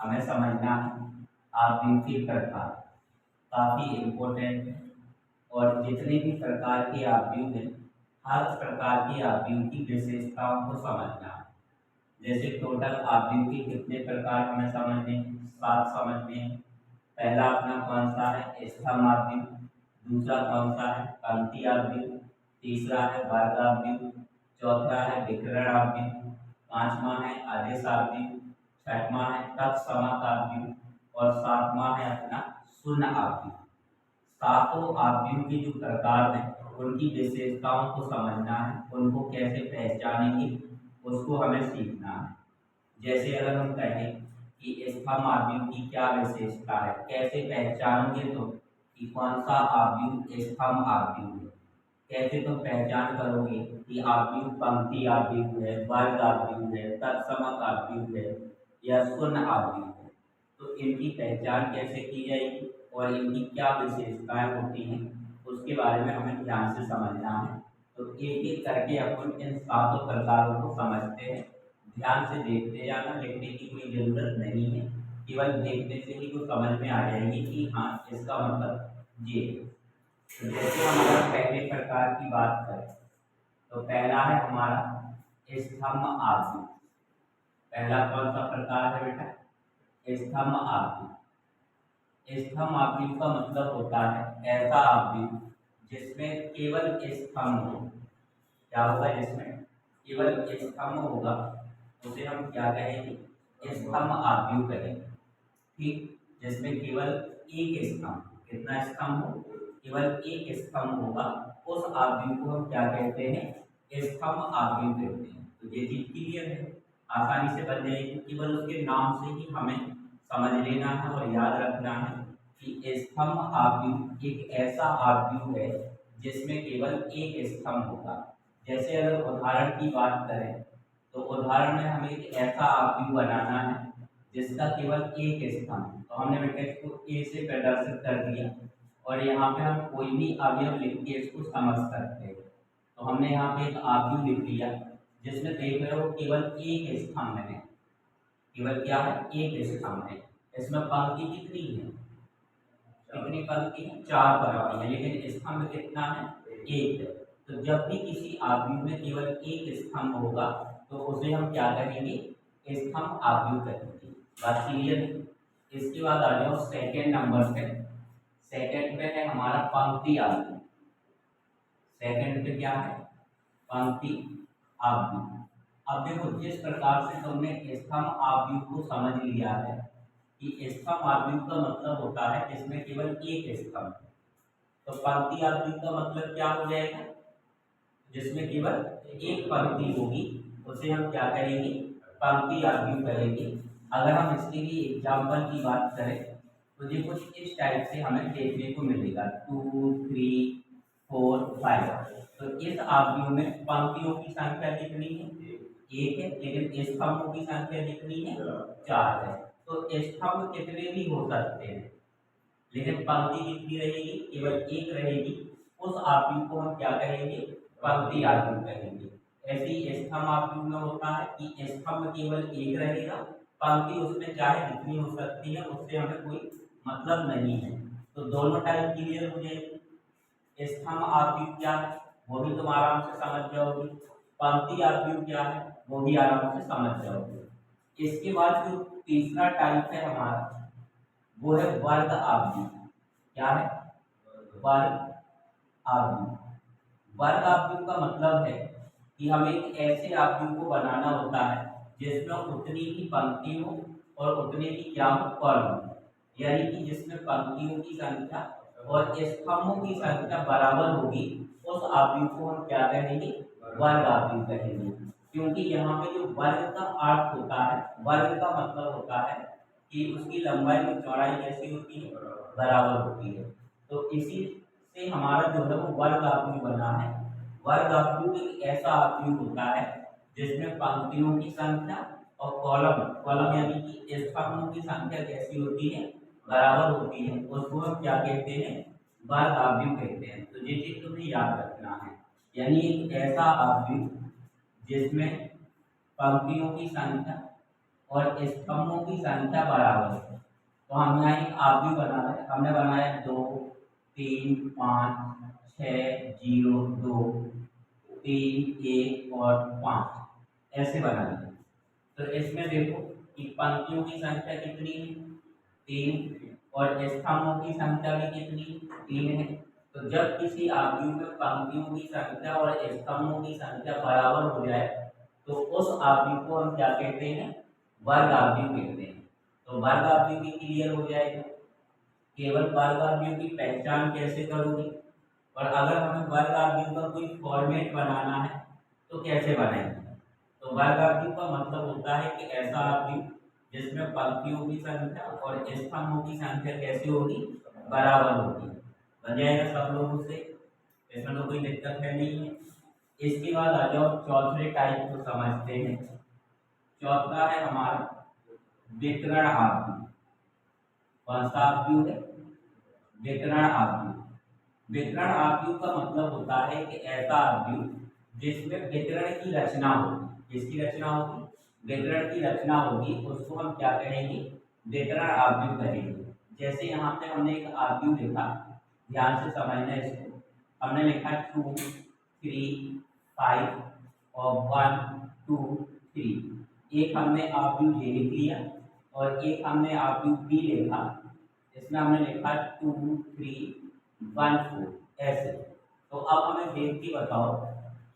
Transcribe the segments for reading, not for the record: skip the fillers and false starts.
हमें समझना है आव्यूह के प्रकार, काफ़ी इम्पोर्टेंट है। और जितने भी प्रकार के आव्यूह हैं, हर प्रकार के आव्यूह की विशेषताओं को समझना है। जैसे टोटल आव्यूह के कितने प्रकार हमें समझने हैं, 7 समझने हैं। पहला अपना कौन सा है, स्तंभ आव्यूह। दूसरा कौन सा है, पंक्ति आव्यूह। तीसरा है वर्ग आव्यूह। चौथा है विकर्ण आव्यूह। पांचवा है आदेश आव्यूह। छठवां है तत्समक आव्यूह और सातवां है अपना शून्य आव्यूह। सातों आव्यूह के जो प्रकार हैं उनकी विशेषताओं को समझना है, उनको कैसे पहचानेंगे उसको हमें सीखना है। जैसे अगर हम कहें कि स्तंभ आव्यूह की क्या विशेषता है, कैसे पहचानोगे तो कि कौन सा आव्यूह स्तंभ आव्यूह है, कैसे तुम पहचान करोगे कि आव्यूह पंक्ति आव्यूह है, वर्ग आव्यूह है, तत्समक आव्यूह है या शून्य आव्यूह है। तो इनकी पहचान कैसे की जाएगी और इनकी क्या विशेषताएं होती हैं उसके बारे में हमें ध्यान से समझना है। तो एक एक करके अपन इन सातों प्रकारों को समझते हैं। ध्यान से देखते जाना, लिखने की कोई ज़रूरत नहीं है, केवल देखने से ही वो समझ में आ जाएंगे कि हाँ इसका मतलब ये है। तो जैसे हम अगर पहले प्रकार की बात करें तो पहला है हमारा स्तंभ आव्यूह। पहला कौन सा प्रकार है बेटा, स्तंभ आव्यूह। स्तंभ आव्यूह का मतलब होता है ऐसा आव्यूह जिसमें केवल स्तंभ हो। क्या होगा, जिसमें केवल स्तंभ होगा उसे हम क्या कहेंगे, स्तंभ आव्यूह कहेंगे। ठीक, जिसमें केवल एक स्तंभ, कितना स्तंभ हो, केवल एक स्तंभ होगा, उस आव्यूह को हम क्या कहते हैं, स्तंभ आव्यूह कहते हैं। तो ये चीज क्लियर है, आसानी से बन जाएगी। केवल उसके नाम से ही हमें समझ लेना है और याद रखना है कि स्तंभ आव्यूह एक ऐसा आव्यूह है जिसमें केवल एक स्तंभ होगा। जैसे अगर उदाहरण की बात करें तो उदाहरण में हमें एक ऐसा आव्यूह बनाना है जिसका केवल एक स्तंभ, तो हमने बेटा इसको ए से प्रदर्शित कर दिया और यहाँ पे हम कोई भी अवयव लिख के इसको समझ सकते हैं। तो हमने यहाँ पे एक आव्यूह लिख दिया जिसमें देख रहे हो केवल एक स्तंभ है, केवल क्या है, एक स्तंभ है। इसमें पंक्ति कितनी है, कितनी पंक्ति है, 4 पंक्ति है, लेकिन स्तंभ कितना है, एक है। तो जब भी किसी आव्यूह में केवल एक स्तंभ होगा तो उसे हम क्या कहेंगे, स्तंभ आव्यूह कहेंगे। बात क्लियर है। इसके बाद आ जाओ सेकेंड नंबर पे। सेकेंड पे है हमारा पंक्ति आव्यूह। सेकेंड पे क्या है, पंक्ति आव्यूह। अब देखो, जिस प्रकार से तुमने स्तंभ आव्यूह को समझ लिया है कि स्तंभ आव्यूह का मतलब होता है जिसमें केवल एक स्तंभ है, तो पंक्ति आव्यूह का मतलब क्या हो जाएगा, जिसमें केवल एक पंक्ति होगी उसे हम क्या कहेंगे, पंक्ति आव्यूह कहेंगे। अगर हम इसके लिए एग्जाम्पल की बात करें तो ये कुछ इस टाइप से हमें देखने को मिलेगा, 2 3 4 5। तो इस आव्यूह में पंक्तियों की संख्या कितनी है, एक है, लेकिन स्तंभों की संख्या कितनी है, 4 है। तो स्तंभ कितने भी हो सकते हैं लेकिन पंक्ति कितनी रहेगी, केवल एक रहेगी। उस आव्यूह को हम क्या कहेंगे, पंक्ति आव्यूह कहेंगे। ऐसे ही स्तंभ आव्यूह में होता है कि स्तंभ केवल एक रहेगा, पंक्ति उसमें चाहे जितनी हो सकती है उससे हमें कोई मतलब नहीं है। तो दोनों टाइप क्लियर हो जाएगी। स्तंभ आव्यूह क्या है वो भी तुम आराम से समझ जाओगे, पंक्ति आव्यूह क्या है वो भी आराम से समझ जाओगे। इसके बाद जो तीसरा टाइप है हमारा वो है वर्ग आव्यूह। क्या है, वर्ग आव्यूह। वर्ग आव्यूह का मतलब है कि हमें एक ऐसे आव्यूह को बनाना होता है जिसमें उतनी ही पंक्ति हो और उतने ही क्या हो, पद हो, यानी कि जिसमें पंक्तियों की संख्या और स्तंभों की संख्या बराबर होगी, उस आव्यूह को हम क्या कहेंगे, वर्ग आव्यूह कहेंगे। क्योंकि यहाँ पे जो वर्ग का अर्थ होता है, वर्ग का मतलब होता है कि उसकी लंबाई और चौड़ाई कैसी होती है, बराबर होती है। तो इसी से हमारा जो है वो वर्ग आव्यूह बना है। वर्ग आव्यूह एक ऐसा आव्यूह होता है जिसमें पंक्तियों की संख्या और कॉलम कॉलम यानी कि स्तंभों की संख्या कैसी होती है, बराबर होती है। उसको हम क्या कहते हैं, वर्ग आव्यूह कहते हैं। तो ये चीज तुम्हें याद रखना है, यानी एक ऐसा आव्यूह जिसमें पंक्तियों की संख्या और स्तंभों की संख्या बराबर है। तो हम यहाँ एक आव्यूह बना रहे हैं, हमने बनाया 2 3 5 6 0 2 3 1 और 5 ऐसे बना दिया। तो इसमें देखो कि पंक्तियों की संख्या कितनी है, 3, और स्तंभों की संख्या भी कितनी, 3 है। तो जब किसी आव्यूह में पंक्तियों की संख्या और स्तंभों की संख्या बराबर हो जाए तो उस आव्यूह को हम क्या कहते हैं, वर्ग आव्यूह कहते हैं। तो वर्ग आव्यूह भी क्लियर हो जाएगा। केवल वर्ग आव्यूह की पहचान कैसे करोगे, और अगर हमें वर्ग आव्यूह का कोई फॉर्मेट बनाना है तो कैसे बनाएंगे। तो वर्ग आव्यूह का मतलब होता है कि ऐसा आव्यूह जिसमें पंक्तियों की संख्या और स्तंभों की संख्या कैसी होगी, बराबर होगी। बन जाएगा सब लोगों से, इसमें तो कोई दिक्कत है नहीं है। इसके बाद आ जाओ चौथे टाइप को समझते हैं। चौथा है हमारा विकर्ण आव्यूह। कौन सा आव्यूह है, विकर्ण आव्यूह। विकर्ण आव्यूह का मतलब होता है कि ऐसा आव्यूह जिसमें विकर्ण की रचना होगी। किसकी रचना होगी, विकर्ण की रचना होगी, उसको हम क्या कहेंगे, विकर्ण आव्यूह कहेंगे। जैसे यहाँ पे हमने एक आव्यूह लिखा, ध्यान से समझना इसको। हमने लिखा 2 3 5 और 1 2 3। एक हमने आव्यूह ये लिख लिया और एक हमने आव्यूह बी लिखा। इसमें हमने लिखा 2 3 1 4 ऐसे। तो अब हमें देख के बताओ,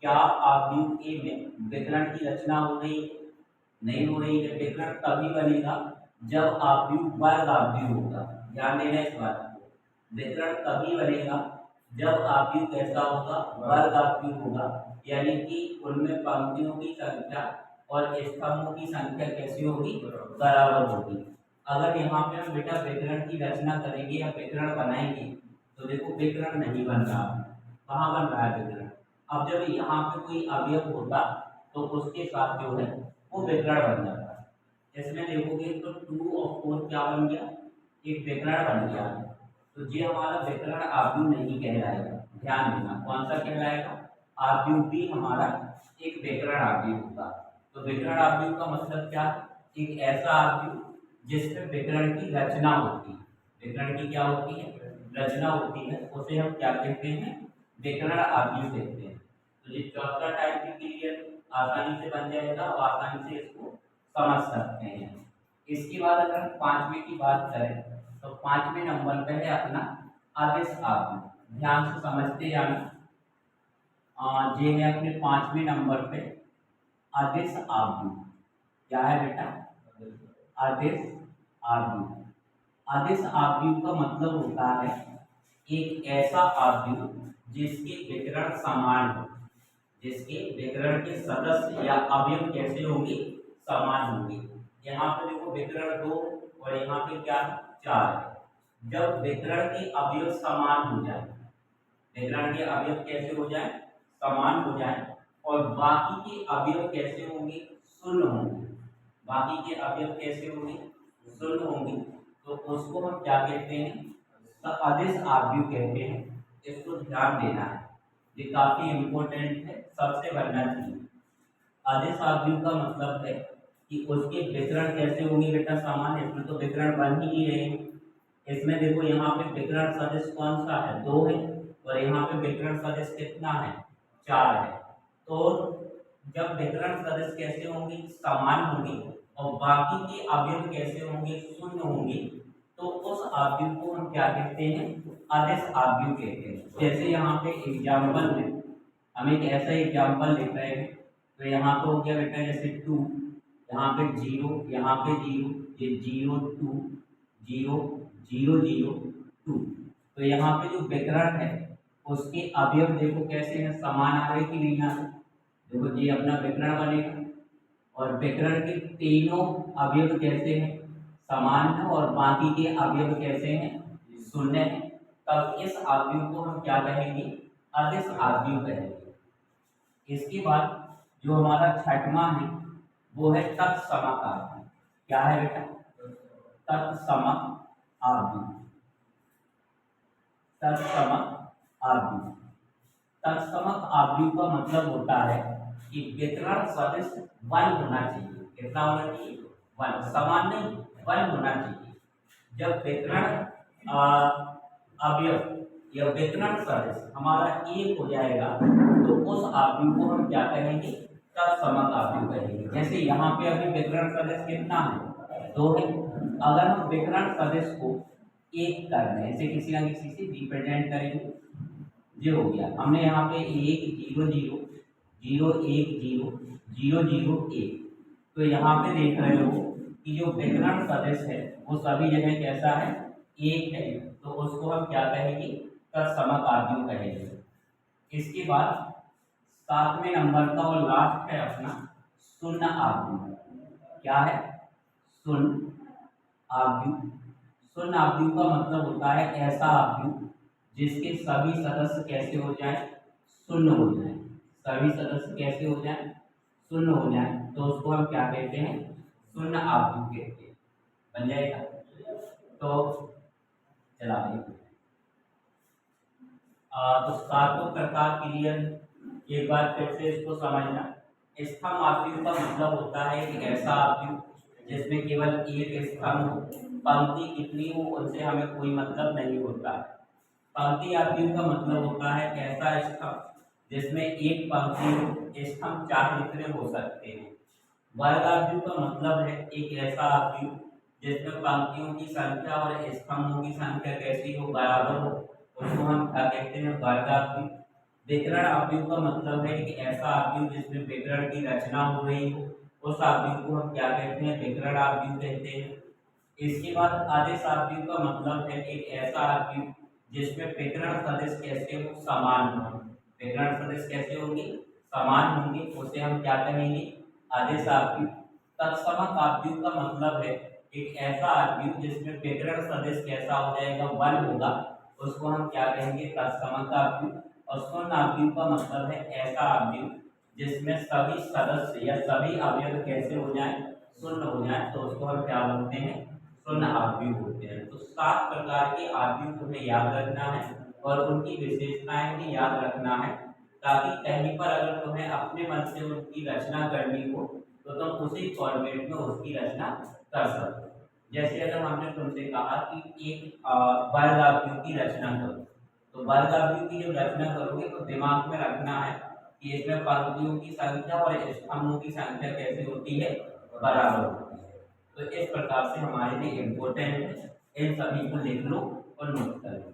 क्या आव्यूह ए में विकर्ण की रचना हो रही है, नहीं हो रही है। विकर्ण तभी बनेगा जब आव्यूह वर्ग आव्यूह होगा। ध्यान देना इस बात को, विकर्ण तभी बनेगा जब आव्यूह कैसा होगा, वर्ग आव्यूह होगा। यानी कि उनमें पंक्तियों की संख्या और स्तंभों की संख्या कैसी होगी, बराबर होगी। अगर यहाँ पे हम बेटा विकर्ण की रचना करेंगे या विकर्ण बनाएंगे तो देखो विकर्ण नहीं बन रहा, कहाँ बन रहा है विकर्ण। अब जब यहाँ पे कोई अवयव होता तो उसके साथ जो है वो विकर्ण बन जाता। इसमें देखोगे तो 2 और 4 क्या बन गया, एक विकर्ण बन गया। तो ये हमारा विकर्ण आव्यूह नहीं कहलाएगा। ध्यान देना, कौन सा कहलाएगा, आव्यूह भी हमारा एक विकर्ण आव्यूह होगा। तो विकर्ण आव्यूह का मतलब क्या, एक ऐसा आव्यूह जिसमें विकर्ण की रचना होती है। विकर्ण की क्या होती है, रचना होती है, उसे हम क्या कहते हैं, विकर्ण आव्यूह कहते हैं। तो ये चौथा टाइप भी क्लियर आसानी से बन जाएगा और आसानी से इसको समझ सकते हैं। इसके बाद अगर हम पांचवें की बात करें तो पांचवें नंबर पे है अपना अदिश आव्यूह। ध्यान से समझते जाना। ये है अपने पांचवें नंबर पे अदिश आव्यूह। क्या है बेटा, अदिश आव्यूह। अदिश आव्यूह का मतलब होता है एक ऐसा आव्यूह जिसके विकर्ण समान हो, जिसके विकर्ण के सदस्य या अवयव कैसे होंगे, समान होंगे। यहाँ पे देखो विकर्ण 2 और यहाँ पे क्या 4 है। जब विकर्ण के अवयव समान हो जाए, विकर्ण के अवयव कैसे हो जाए, समान हो जाए, और बाकी के अवयव कैसे होंगे, शून्य होंगे। बाकी के अवयव कैसे होंगे, शून्य होंगे। तो उसको हम क्या कहते हैं, अदिश आव्यूह कहते हैं। इसको ध्यान देना है, ये काफी इम्पोर्टेंट है, सबसे बनना चाहिए। अदिश आव्यूह का मतलब है कि उसके विकर्ण कैसे होंगे बेटा, समान। इसमें तो विकर्ण बन ही नहीं रहे। इसमें देखो यहाँ पे विकर्ण सदिश कौन सा है, 2 है, और यहाँ पे विकर्ण सदिश कितना है, 4 है। तो जब विकर्ण सदिश कैसे होंगे, समान होंगे, और बाकी के अवयव कैसे होंगे, शून्य होंगे, तो उस आव्यूह को हम क्या कहते हैं, अदिश आव्यूह कहते हैं। जैसे यहाँ पे एग्जाम्पल में हम एक ऐसा एग्जाम्पल लिख रहे हैं। तो यहाँ पे हो गया बेटा जैसे 2, यहाँ पे 0, यहाँ पे 0, ये 0 2 0 0 0 2। तो यहाँ पे जो विकर्ण है उसके अवयव देखो कैसे हैं, समान आ रहे कि नहीं आ रहे। देखो ये अपना विकर्ण बनेगा और विकर्ण के तीनों अवयव कैसे हैं, समान है, और बाकी के अवयव कैसे हैं, शून्य है। तब इस आव्यूह को हम क्या कहेंगे, अदिश आव्यूह कहेंगे। इसके बाद जो हमारा छठवां है वो है तत्समक आव्यूह। क्या है बेटा, तत्समक आव्यूह। तत्समक आव्यूह, तत्समक आव्यूह का मतलब होता है कि विकर्ण सदिश 1 होना चाहिए। कितना होना चाहिए, वन, समान नहीं, वन होना चाहिए। जब विकर्ण अवयव या विकर्ण सदिश हमारा एक हो जाएगा तो उस आव्यूह को हम क्या कहेंगे, तत्समक आव्यूह कहेंगे। जैसे यहाँ पे अभी विकर्ण सदिश कितना है, दो है। अगर हम विकर्ण सदिश को एक कर रहे हैं, इसे किसी ना किसी से रिप्रेजेंट करेंगे, ये हो गया। हमने यहाँ पे 1 0 0 0 1 0 0 0 1, तो यहाँ पे देख रहे हो कि जो विकर्ण सदिश है वो सभी जगह कैसा है, एक है, तो उसको हम क्या कहेंगे, तत्समक आव्यूह कहेंगे। इसके बाद 7वें नंबर का और लास्ट है अपना शून्य आव्यूह। क्या है, शून्य आव्यूह। शून्य आव्यूह का मतलब होता है ऐसा आव्यूह जिसके सभी सदस्य कैसे हो जाए, शून्य हो जाए। सभी सदस्य कैसे हो जाए, शून्य हो जाए, तो उसको हम क्या कहते हैं, शून्य आव्यूह कहते हैं। बन जाएगा। तो चला तो सातों प्रकार क्लियर। एक बार फिर से इसको समझना। स्तंभ आव्यूह का मतलब होता है कि ऐसा आव्यूह जिसमें केवल एक स्तंभ हो, पंक्ति कितनी हो उनसे हमें कोई मतलब नहीं होता। पंक्ति आव्यूह का मतलब होता है ऐसा स्तंभ जिसमें एक पंक्ति हो, स्तंभ चार जितने हो सकते हैं। वर्ग आव्यूह का मतलब है एक ऐसा आव्यूह जिसमें पंक्तियों की संख्या और स्तंभों की संख्या कैसी हो, बराबर हो, उसको हम क्या कहते हैं, वर्ग आव्यूह। विकर्ण आव्यूह का मतलब है कि ऐसा आव्यूह जिसमें विकर्ण की रचना हो रही हो, उस आव्यूह को हम क्या कहते हैं, विकर्ण आव्यूह कहते हैं। इसके बाद आदेश आव्यूह का मतलब है एक ऐसा आव्यूह जिसमें विकर्ण सदिश कैसे हो, समान हो। विकर्ण सदिश कैसे होंगे, समान होंगे, उसे हम क्या कहेंगे, आदेश आव्यूह। तत्समक आव्यूह का मतलब है एक ऐसा आव्यूह जिसमें विकर्ण सदिश कैसा हो जाएगा, वन होगा, उसको हम क्या कहेंगे, तत्समक आव्यूह। और शून्य आव्यूह का मतलब है ऐसा आव्यूह जिसमें सभी सदस्य या सभी अवयव कैसे हो जाए, शून्य हो जाए, तो उसको हम क्या बोलते हैं, शून्य आव्यूह होते हैं। तो 7 प्रकार के आव्यूह तुम्हें याद रखना है और उनकी विशेषताएं भी याद रखना है, ताकि कहीं पर अगर तुम्हें अपने मन से उनकी रचना करनी हो तो तुम उसी फॉर्मेट में उसकी रचना कर सकते हो। जैसे अगर हमने तुमसे कहा कि एक वर्ग आव्यूह की रचना करो, तो वर्ग आव्यूह की जब रचना करोगे तो दिमाग में रखना है कि इसमें पंक्तियों की संख्या और स्तंभों की संख्या कैसे होती है, बराबर होती है। तो इस प्रकार से हमारे लिए इम्पोर्टेंट है, इन सभी को लिख लो और नोट कर लो।